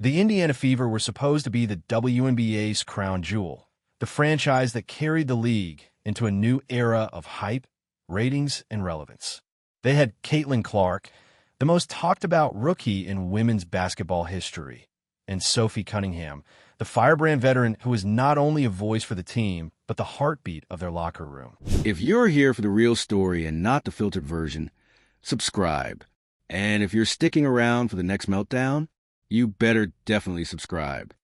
The Indiana Fever were supposed to be the WNBA's crown jewel, the franchise that carried the league into a new era of hype, ratings, and relevance. They had Caitlin Clark, the most talked-about rookie in women's basketball history, and Sophie Cunningham, the firebrand veteran who was not only a voice for the team, but the heartbeat of their locker room. If you're here for the real story and not the filtered version, subscribe. And if you're sticking around for the next meltdown, you better definitely subscribe.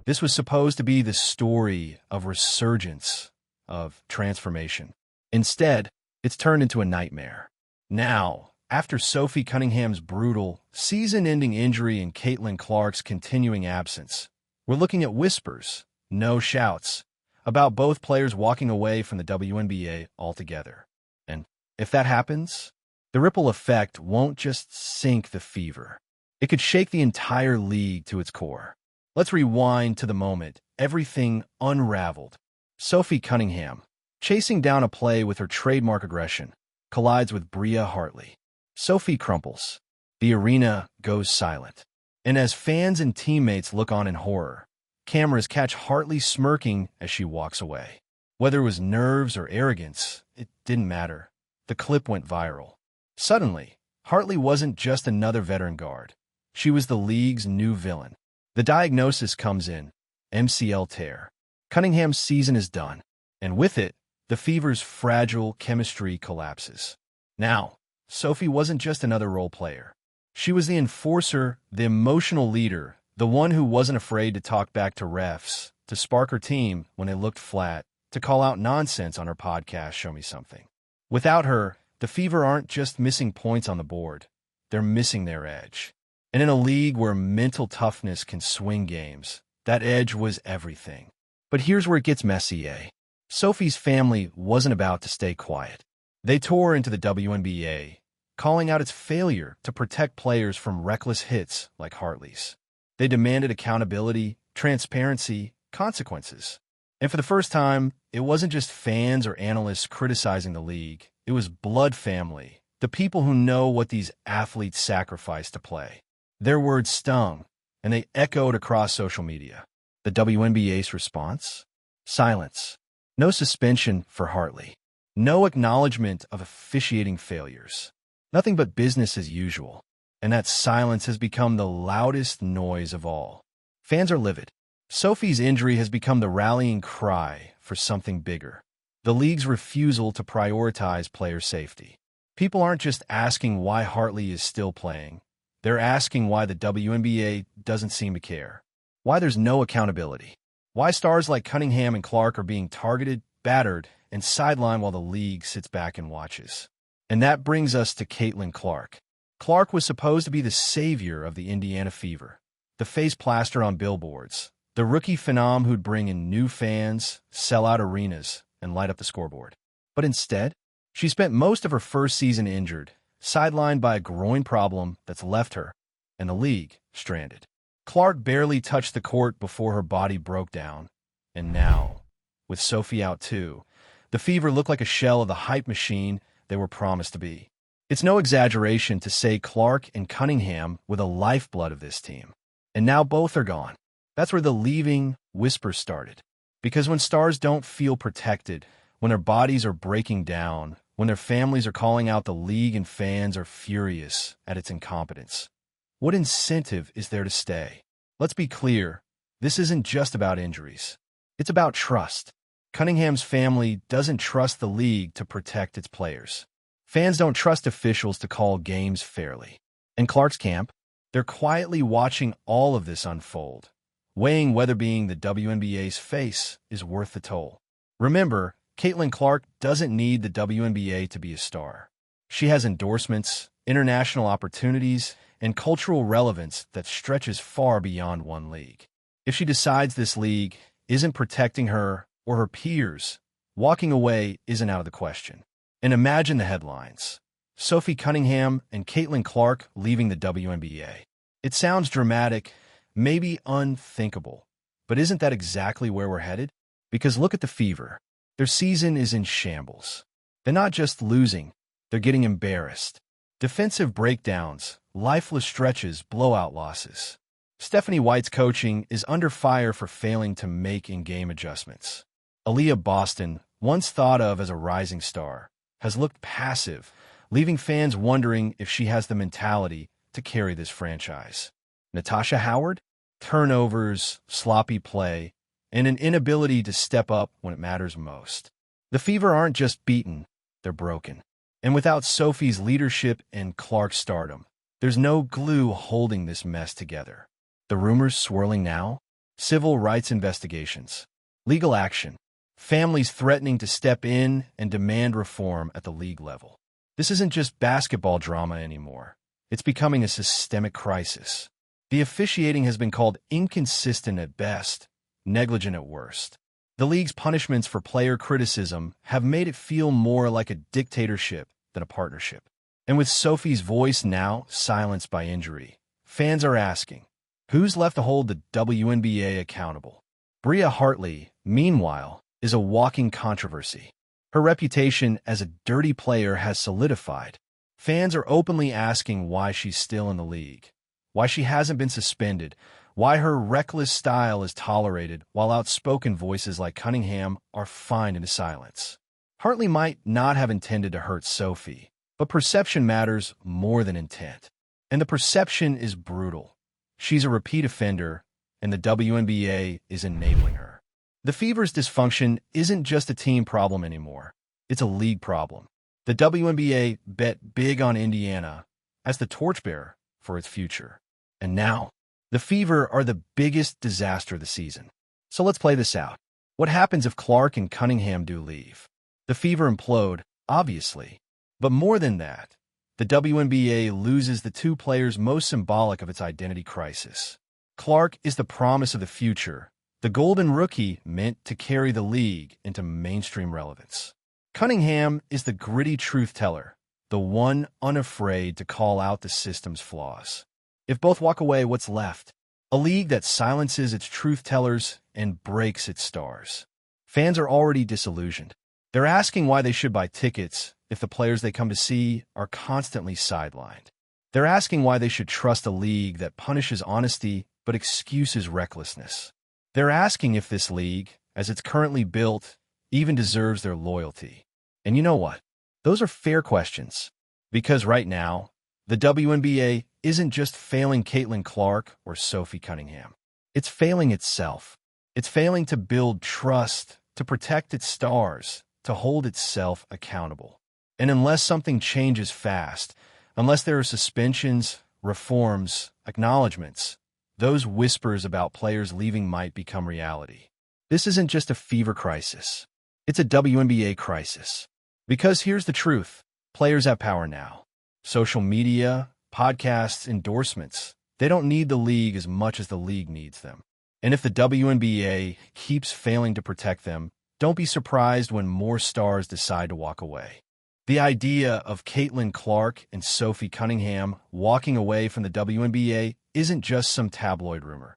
This was supposed to be the story of resurgence, of transformation. Instead, it's turned into a nightmare. Now, after Sophie Cunningham's brutal, season-ending injury and Caitlin Clark's continuing absence, we're looking at whispers, no shouts, about both players walking away from the WNBA altogether. And if that happens, the ripple effect won't just sink the Fever. It could shake the entire league to its core. Let's rewind to the moment everything unraveled. Sophie Cunningham, chasing down a play with her trademark aggression, collides with Bria Hartley. Sophie crumples. The arena goes silent. And as fans and teammates look on in horror, cameras catch Hartley smirking as she walks away. Whether it was nerves or arrogance, it didn't matter. The clip went viral. Suddenly, Hartley wasn't just another veteran guard. She was the league's new villain. The diagnosis comes in: MCL tear. Cunningham's season is done, and with it, the Fever's fragile chemistry collapses. Now, Sophie wasn't just another role player. She was the enforcer, the emotional leader, the one who wasn't afraid to talk back to refs, to spark her team when they looked flat, to call out nonsense on her podcast, Show Me Something. Without her, the Fever aren't just missing points on the board. They're missing their edge. And in a league where mental toughness can swing games, that edge was everything. But here's where it gets messy, eh? Sophie's family wasn't about to stay quiet. They tore into the WNBA, calling out its failure to protect players from reckless hits like Hartley's. They demanded accountability, transparency, consequences. And for the first time, it wasn't just fans or analysts criticizing the league. It was blood family, the people who know what these athletes sacrifice to play. Their words stung, and they echoed across social media. The WNBA's response? Silence. No suspension for Hartley. No acknowledgement of officiating failures. Nothing but business as usual. And that silence has become the loudest noise of all. Fans are livid. Sophie's injury has become the rallying cry for something bigger. The league's refusal to prioritize player safety. People aren't just asking why Hartley is still playing. They're asking why the WNBA doesn't seem to care. Why there's no accountability. Why stars like Cunningham and Clark are being targeted, battered, and sidelined while the league sits back and watches. And that brings us to Caitlin Clark. Clark was supposed to be the savior of the Indiana Fever, the face plastered on billboards, the rookie phenom who'd bring in new fans, sell out arenas, and light up the scoreboard. But instead, she spent most of her first season injured, sidelined by a groin problem that's left her, and the league stranded. Clark barely touched the court before her body broke down. And now, with Sophie out too, the Fever look like a shell of the hype machine they were promised to be. It's no exaggeration to say Clark and Cunningham were the lifeblood of this team. And now both are gone. That's where the leaving whisper started. Because when stars don't feel protected, when their bodies are breaking down, when their families are calling out the league and fans are furious at its incompetence, what incentive is there to stay? Let's be clear, this isn't just about injuries. It's about trust. Cunningham's family doesn't trust the league to protect its players. Fans don't trust officials to call games fairly. In Clark's camp, they're quietly watching all of this unfold, weighing whether being the WNBA's face is worth the toll. Remember, Caitlin Clark doesn't need the WNBA to be a star. She has endorsements, international opportunities, and cultural relevance that stretches far beyond one league. If she decides this league isn't protecting her or her peers, walking away isn't out of the question. And imagine the headlines. Sophie Cunningham and Caitlin Clark leaving the WNBA. It sounds dramatic, maybe unthinkable, but isn't that exactly where we're headed? Because look at the Fever. Their season is in shambles. They're not just losing, they're getting embarrassed. Defensive breakdowns, lifeless stretches, blowout losses. Stephanie White's coaching is under fire for failing to make in-game adjustments. Aaliyah Boston, once thought of as a rising star, has looked passive, leaving fans wondering if she has the mentality to carry this franchise. Natasha Howard? Turnovers, sloppy play, and an inability to step up when it matters most. The Fever aren't just beaten, they're broken. And without Sophie's leadership and Clark's stardom, there's no glue holding this mess together. The rumors swirling now? Civil rights investigations, legal action, families threatening to step in and demand reform at the league level. This isn't just basketball drama anymore. It's becoming a systemic crisis. The officiating has been called inconsistent at best, negligent at worst. The league's punishments for player criticism have made it feel more like a dictatorship than a partnership. And with Sophie's voice now silenced by injury, fans are asking, who's left to hold the WNBA accountable? Bria Hartley, meanwhile, is a walking controversy. Her reputation as a dirty player has solidified. Fans are openly asking why she's still in the league, why she hasn't been suspended, why her reckless style is tolerated while outspoken voices like Cunningham are fined into silence. Hartley might not have intended to hurt Sophie, but perception matters more than intent. And the perception is brutal. She's a repeat offender, and the WNBA is enabling her. The Fever's dysfunction isn't just a team problem anymore. It's a league problem. The WNBA bet big on Indiana as the torchbearer for its future. And now, the Fever are the biggest disaster of the season. So let's play this out. What happens if Clark and Cunningham do leave? The Fever implode, obviously. But more than that, the WNBA loses the two players most symbolic of its identity crisis. Clark is the promise of the future, the golden rookie meant to carry the league into mainstream relevance. Cunningham is the gritty truth teller, the one unafraid to call out the system's flaws. If both walk away, what's left? A league that silences its truth tellers and breaks its stars. Fans are already disillusioned. They're asking why they should buy tickets if the players they come to see are constantly sidelined. They're asking why they should trust a league that punishes honesty but excuses recklessness. They're asking if this league, as it's currently built, even deserves their loyalty. And you know what? Those are fair questions. Because right now, the WNBA isn't just failing Caitlin Clark or Sophie Cunningham. It's failing itself. It's failing to build trust, to protect its stars, to hold itself accountable. And unless something changes fast, unless there are suspensions, reforms, acknowledgments, those whispers about players leaving might become reality. This isn't just a Fever crisis. It's a WNBA crisis. Because here's the truth. Players have power now. Social media, podcasts, endorsements. They don't need the league as much as the league needs them. And if the WNBA keeps failing to protect them, don't be surprised when more stars decide to walk away. The idea of Caitlin Clark and Sophie Cunningham walking away from the WNBA isn't just some tabloid rumor.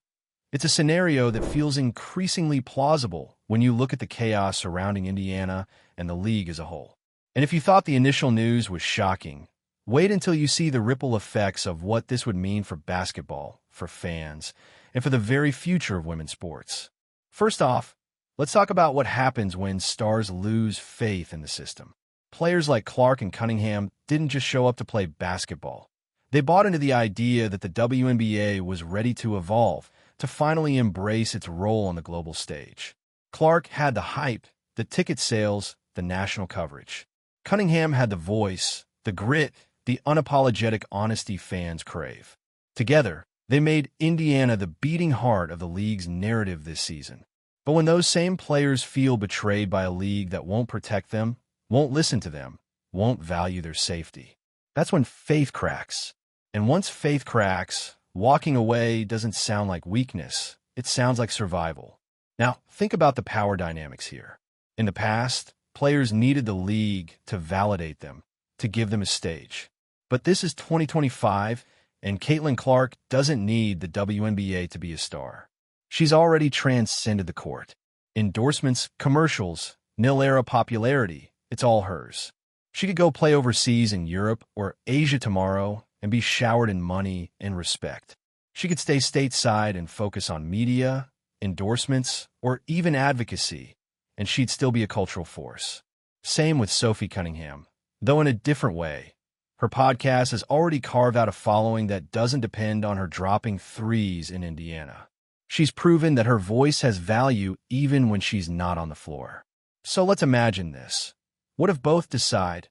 It's a scenario that feels increasingly plausible when you look at the chaos surrounding Indiana and the league as a whole. And if you thought the initial news was shocking, wait until you see the ripple effects of what this would mean for basketball, for fans, and for the very future of women's sports. First off, let's talk about what happens when stars lose faith in the system. Players like Clark and Cunningham didn't just show up to play basketball. They bought into the idea that the WNBA was ready to evolve, to finally embrace its role on the global stage. Clark had the hype, the ticket sales, the national coverage. Cunningham had the voice, the grit, the unapologetic honesty fans crave. Together, they made Indiana the beating heart of the league's narrative this season. But when those same players feel betrayed by a league that won't protect them, won't listen to them, won't value their safety, that's when faith cracks. And once faith cracks, walking away doesn't sound like weakness. It sounds like survival. Now, think about the power dynamics here. In the past, players needed the league to validate them, to give them a stage. But this is 2025, and Caitlin Clark doesn't need the WNBA to be a star. She's already transcended the court. Endorsements, commercials, nil-era popularity, it's all hers. She could go play overseas in Europe or Asia tomorrow and be showered in money and respect. She could stay stateside and focus on media, endorsements, or even advocacy, and she'd still be a cultural force. Same with Sophie Cunningham, though in a different way. Her podcast has already carved out a following that doesn't depend on her dropping threes in Indiana. She's proven that her voice has value even when she's not on the floor. So let's imagine this. What if both decide,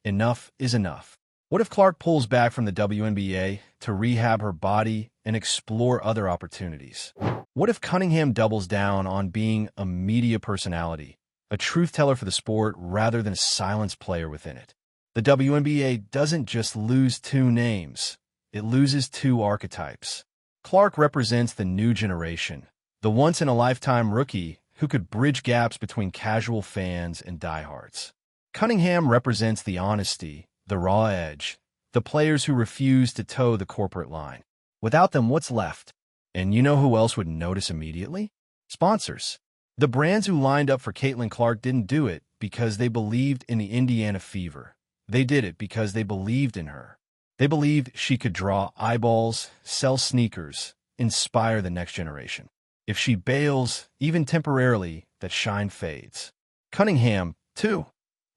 enough is enough? What if Clark pulls back from the WNBA to rehab her body and explore other opportunities? What if Cunningham doubles down on being a media personality, a truth teller for the sport rather than a silence player within it? The WNBA doesn't just lose two names, it loses two archetypes. Clark represents the new generation, the once-in-a-lifetime rookie who could bridge gaps between casual fans and diehards. Cunningham represents the honesty, the raw edge, the players who refuse to toe the corporate line. Without them, what's left? And you know who else would notice immediately? Sponsors. The brands who lined up for Caitlin Clark didn't do it because they believed in the Indiana fever. They did it because they believed in her. They believed she could draw eyeballs, sell sneakers, inspire the next generation. If she bails, even temporarily, that shine fades. Cunningham, too,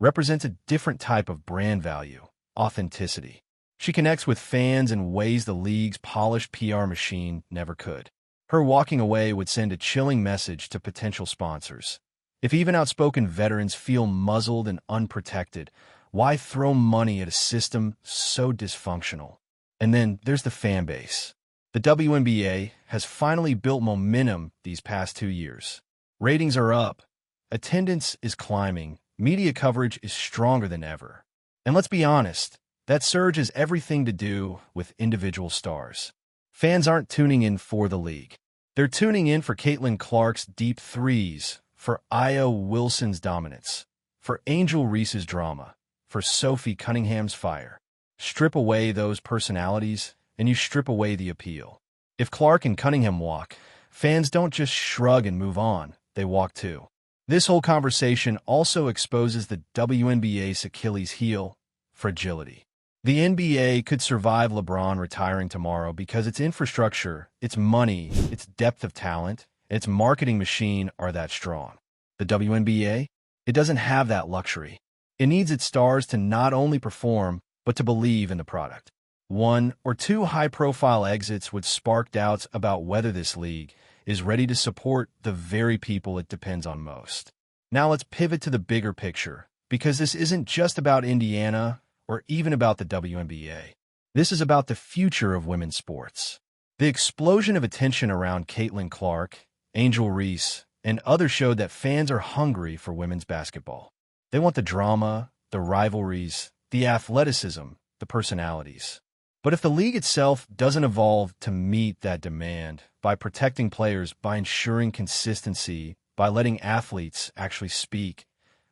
represents a different type of brand value, authenticity. She connects with fans in ways the league's polished PR machine never could. Her walking away would send a chilling message to potential sponsors. If even outspoken veterans feel muzzled and unprotected, why throw money at a system so dysfunctional? And then there's the fan base. The WNBA has finally built momentum these past 2 years. Ratings are up. Attendance is climbing. Media coverage is stronger than ever. And let's be honest, that surge has everything to do with individual stars. Fans aren't tuning in for the league. They're tuning in for Caitlin Clark's deep threes, for Io Wilson's dominance, for Angel Reese's drama, for Sophie Cunningham's fire. Strip away those personalities, and you strip away the appeal. If Clark and Cunningham walk, fans don't just shrug and move on, they walk too. This whole conversation also exposes the WNBA's Achilles heel, fragility. The NBA could survive LeBron retiring tomorrow because its infrastructure, its money, its depth of talent, its marketing machine are that strong. The WNBA? It doesn't have that luxury. It needs its stars to not only perform, but to believe in the product. 1 or 2 high-profile exits would spark doubts about whether this league is ready to support the very people it depends on most. Now let's pivot to the bigger picture, because this isn't just about Indiana or even about the WNBA. This is about the future of women's sports. The explosion of attention around Caitlin Clark, Angel Reese, and others showed that fans are hungry for women's basketball. They want the drama, the rivalries, the athleticism, the personalities. But if the league itself doesn't evolve to meet that demand by protecting players, by ensuring consistency, by letting athletes actually speak,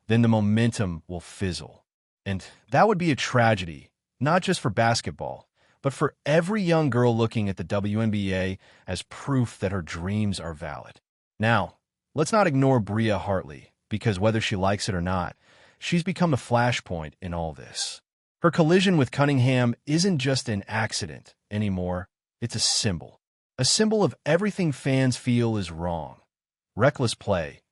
then the momentum will fizzle. And that would be a tragedy, not just for basketball, but for every young girl looking at the WNBA as proof that her dreams are valid. Now, let's not ignore Bria Hartley, because whether she likes it or not, she's become the flashpoint in all this. Her collision with Cunningham isn't just an accident anymore, it's a symbol of everything fans feel is wrong. Reckless play,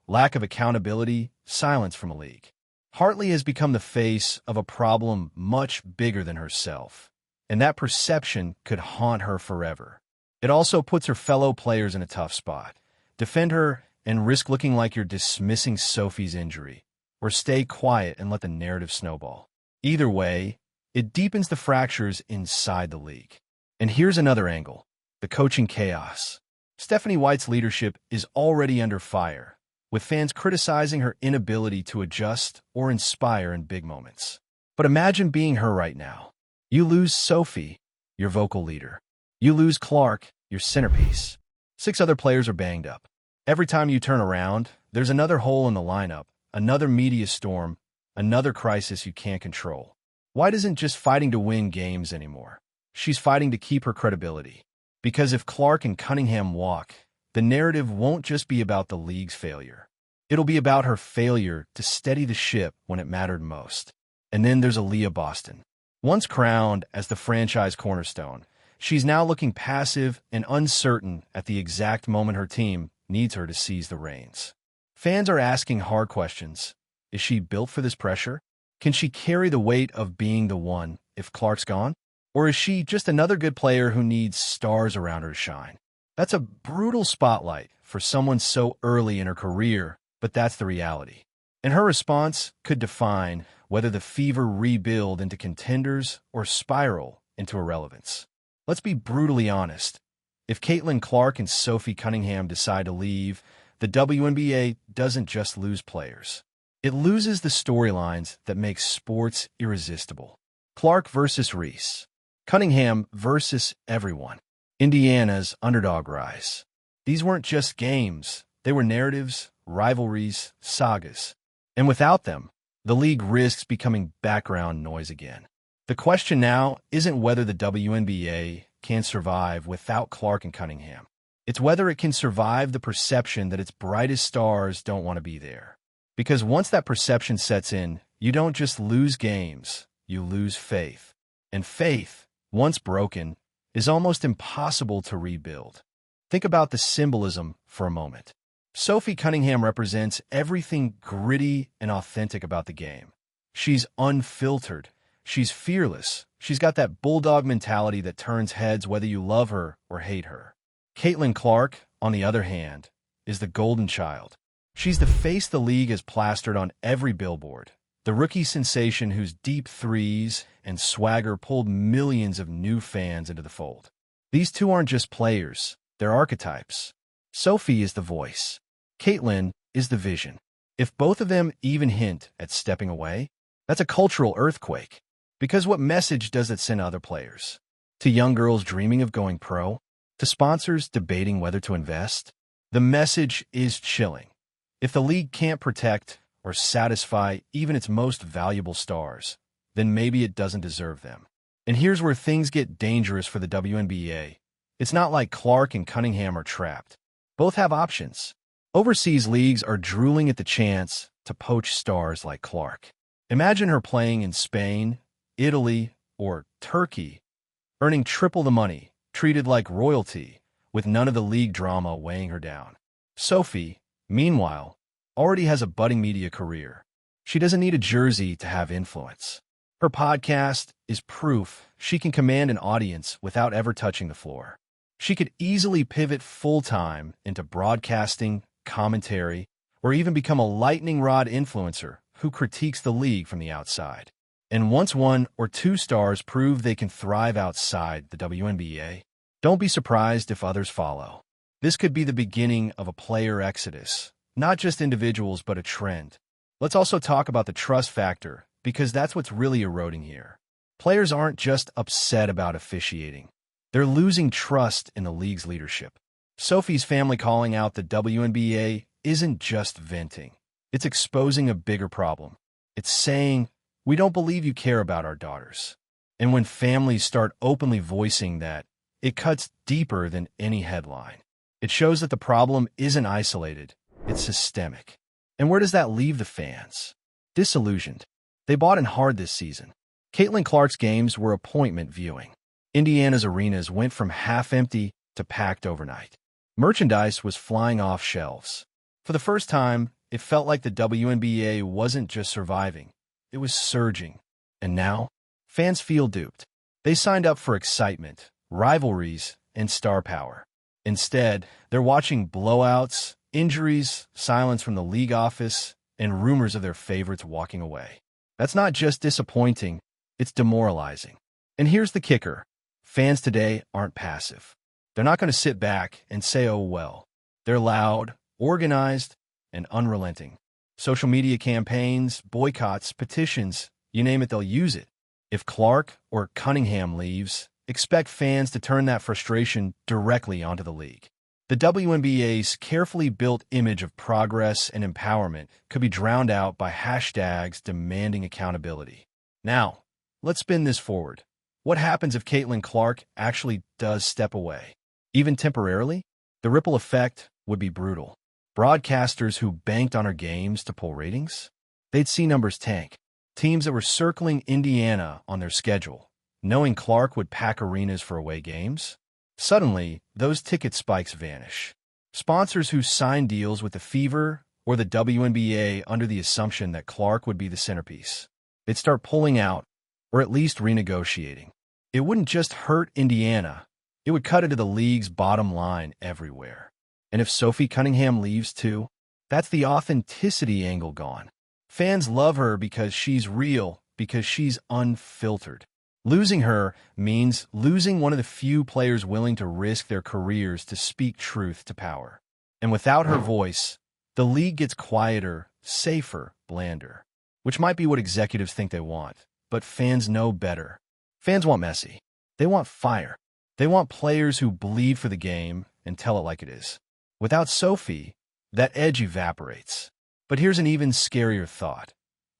lack of accountability, silence from a league. Hartley has become the face of a problem much bigger than herself, and that perception could haunt her forever. It also puts her fellow players in a tough spot. Defend her and risk looking like you're dismissing Sophie's injury, or stay quiet and let the narrative snowball. Either way, it deepens the fractures inside the league. And here's another angle, the coaching chaos. Stephanie White's leadership is already under fire, with fans criticizing her inability to adjust or inspire in big moments. But imagine being her right now. You lose Sophie, your vocal leader. You lose Clark, your centerpiece. 6 other players are banged up. Every time you turn around, there's another hole in the lineup, another media storm, another crisis you can't control. White isn't just fighting to win games anymore. She's fighting to keep her credibility. Because if Clark and Cunningham walk, the narrative won't just be about the league's failure. It'll be about her failure to steady the ship when it mattered most. And then there's Aaliyah Boston. Once crowned as the franchise cornerstone, She's now looking passive and uncertain at the exact moment her team needs her to seize the reins. Fans are asking hard questions. Is she built for this pressure? Can she carry the weight of being the one if Clark's gone? Or is she just another good player who needs stars around her to shine? That's a brutal spotlight for someone so early in her career, but that's the reality. And her response could define whether the Fever rebuild into contenders or spiral into irrelevance. Let's be brutally honest. If Caitlin Clark and Sophie Cunningham decide to leave, the WNBA doesn't just lose players. It loses the storylines that make sports irresistible. Clark versus Reese. Cunningham versus everyone. Indiana's underdog rise. These weren't just games. They were narratives, rivalries, sagas. And without them, the league risks becoming background noise again. The question now isn't whether the WNBA can survive without Clark and Cunningham. It's whether it can survive the perception that its brightest stars don't want to be there. Because once that perception sets in, you don't just lose games, you lose faith. And faith, once broken, is almost impossible to rebuild. Think about the symbolism for a moment. Sophie Cunningham represents everything gritty and authentic about the game. She's unfiltered. She's fearless. She's got that bulldog mentality that turns heads whether you love her or hate her. Caitlin Clark, on the other hand, is the golden child. She's the face the league has plastered on every billboard. The rookie sensation whose deep threes and swagger pulled millions of new fans into the fold. These two aren't just players, they're archetypes. Sophie is the voice. Caitlin is the vision. If both of them even hint at stepping away, that's a cultural earthquake. Because what message does it send other players? To young girls dreaming of going pro? To sponsors debating whether to invest? The message is chilling. If the league can't protect or satisfy even its most valuable stars, then maybe it doesn't deserve them. And here's where things get dangerous for the WNBA. It's not like Clark and Cunningham are trapped. Both have options. Overseas leagues are drooling at the chance to poach stars like Clark. Imagine her playing in Spain, Italy, or Turkey, earning triple the money, treated like royalty, with none of the league drama weighing her down. Sophie, meanwhile, already has a budding media career. She doesn't need a jersey to have influence. Her podcast is proof she can command an audience without ever touching the floor. She could easily pivot full-time into broadcasting, commentary, or even become a lightning rod influencer who critiques the league from the outside. And once one or two stars prove they can thrive outside the WNBA, don't be surprised if others follow. This could be the beginning of a player exodus, not just individuals but a trend. Let's also talk about the trust factor, because that's what's really eroding here. Players aren't just upset about officiating. They're losing trust in the league's leadership. Sophie's family calling out the WNBA isn't just venting. It's exposing a bigger problem. It's saying, we don't believe you care about our daughters. And when families start openly voicing that, it cuts deeper than any headline. It shows that the problem isn't isolated, it's systemic. And where does that leave the fans? Disillusioned. They bought in hard this season. Caitlin Clark's games were appointment viewing. Indiana's arenas went from half-empty to packed overnight. Merchandise was flying off shelves. For the first time, it felt like the WNBA wasn't just surviving, it was surging. And now, fans feel duped. They signed up for excitement, rivalries, and star power. Instead, they're watching blowouts, injuries, silence from the league office, and rumors of their favorites walking away. That's not just disappointing, it's demoralizing. And here's the kicker. Fans today aren't passive. They're not going to sit back and say, oh well. They're loud, organized, and unrelenting. Social media campaigns, boycotts, petitions, you name it, they'll use it. If Clark or Cunningham leaves, expect fans to turn that frustration directly onto the league. The WNBA's carefully built image of progress and empowerment could be drowned out by hashtags demanding accountability. Now, let's spin this forward. What happens if Caitlin Clark actually does step away? Even temporarily? The ripple effect would be brutal. Broadcasters who banked on her games to pull ratings? They'd see numbers tank. Teams that were circling Indiana on their schedule knowing Clark would pack arenas for away games? Suddenly, those ticket spikes vanish. Sponsors who signed deals with the Fever or the WNBA under the assumption that Clark would be the centerpiece, they'd start pulling out, or at least renegotiating. It wouldn't just hurt Indiana, it would cut into the league's bottom line everywhere. And if Sophie Cunningham leaves too, that's the authenticity angle gone. Fans love her because she's real, because she's unfiltered. Losing her means losing one of the few players willing to risk their careers to speak truth to power. And without her voice, the league gets quieter, safer, blander, which might be what executives think they want. But fans know better. Fans want messy. They want fire. They want players who bleed for the game and tell it like it is. Without Sophie, that edge evaporates. But here's an even scarier thought.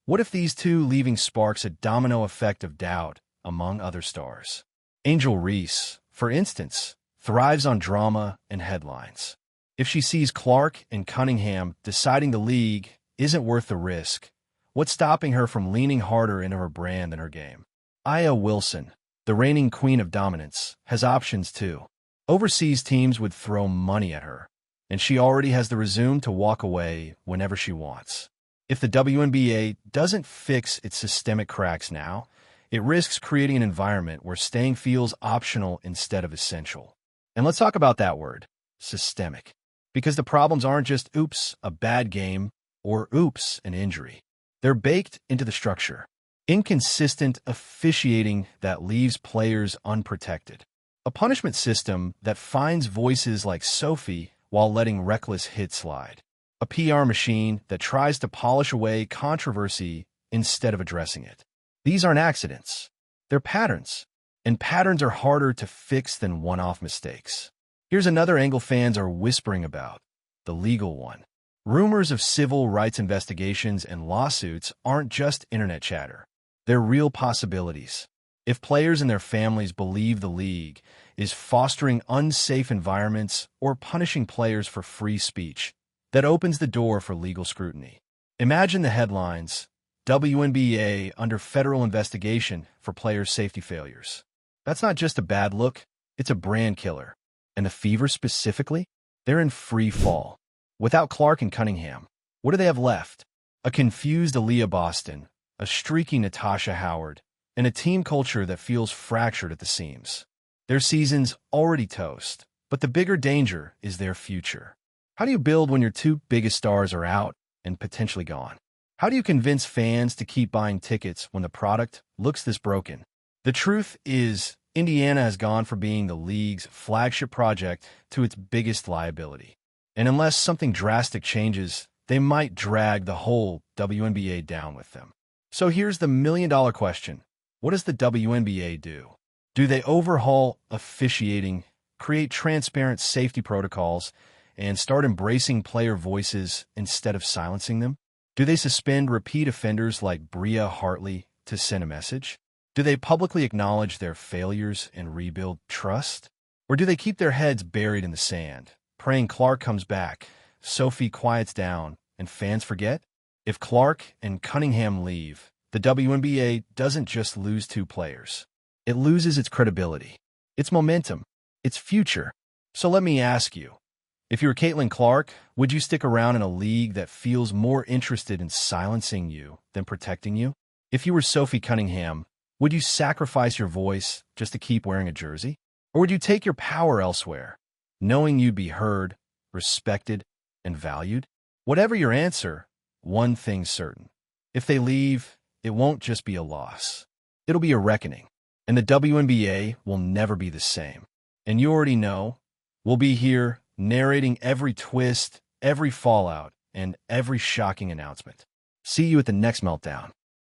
What if these two leaving sparks a domino effect of doubt among other stars? Angel Reese, for instance, thrives on drama and headlines. If she sees Clark and Cunningham deciding the league isn't worth the risk, what's stopping her from leaning harder into her brand than her game? Aya Wilson, the reigning queen of dominance, has options too. Overseas teams would throw money at her, and she already has the resume to walk away whenever she wants. If the WNBA doesn't fix its systemic cracks now, it risks creating an environment where staying feels optional instead of essential. And let's talk about that word, systemic. Because the problems aren't just, oops, a bad game, or oops, an injury. They're baked into the structure. Inconsistent officiating that leaves players unprotected. A punishment system that finds voices like Sophie while letting reckless hits slide. A PR machine that tries to polish away controversy instead of addressing it. These aren't accidents. They're patterns. And patterns are harder to fix than one-off mistakes. Here's another angle fans are whispering about, the legal one. Rumors of civil rights investigations and lawsuits aren't just internet chatter. They're real possibilities. If players and their families believe the league is fostering unsafe environments or punishing players for free speech, that opens the door for legal scrutiny. Imagine the headlines, WNBA under federal investigation for players' safety failures. That's not just a bad look, it's a brand killer. And the Fever specifically? They're in free fall. Without Clark and Cunningham, what do they have left? A confused Aaliyah Boston, a streaky Natasha Howard, and a team culture that feels fractured at the seams. Their season's already toast, but the bigger danger is their future. How do you build when your two biggest stars are out and potentially gone? How do you convince fans to keep buying tickets when the product looks this broken? The truth is, Indiana has gone from being the league's flagship project to its biggest liability. And unless something drastic changes, they might drag the whole WNBA down with them. So here's the million-dollar question. What does the WNBA do? Do they overhaul officiating, create transparent safety protocols, and start embracing player voices instead of silencing them? Do they suspend repeat offenders like Bria Hartley to send a message? Do they publicly acknowledge their failures and rebuild trust? Or do they keep their heads buried in the sand, praying Clark comes back, Sophie quiets down, and fans forget? If Clark and Cunningham leave, the WNBA doesn't just lose two players. It loses its credibility, its momentum, its future. So let me ask you, if you were Caitlin Clark, would you stick around in a league that feels more interested in silencing you than protecting you? If you were Sophie Cunningham, would you sacrifice your voice just to keep wearing a jersey? Or would you take your power elsewhere, knowing you'd be heard, respected, and valued? Whatever your answer, one thing's certain. If they leave, it won't just be a loss. It'll be a reckoning. And the WNBA will never be the same. And you already know, we'll be here narrating every twist, every fallout, and every shocking announcement. See you at the next meltdown.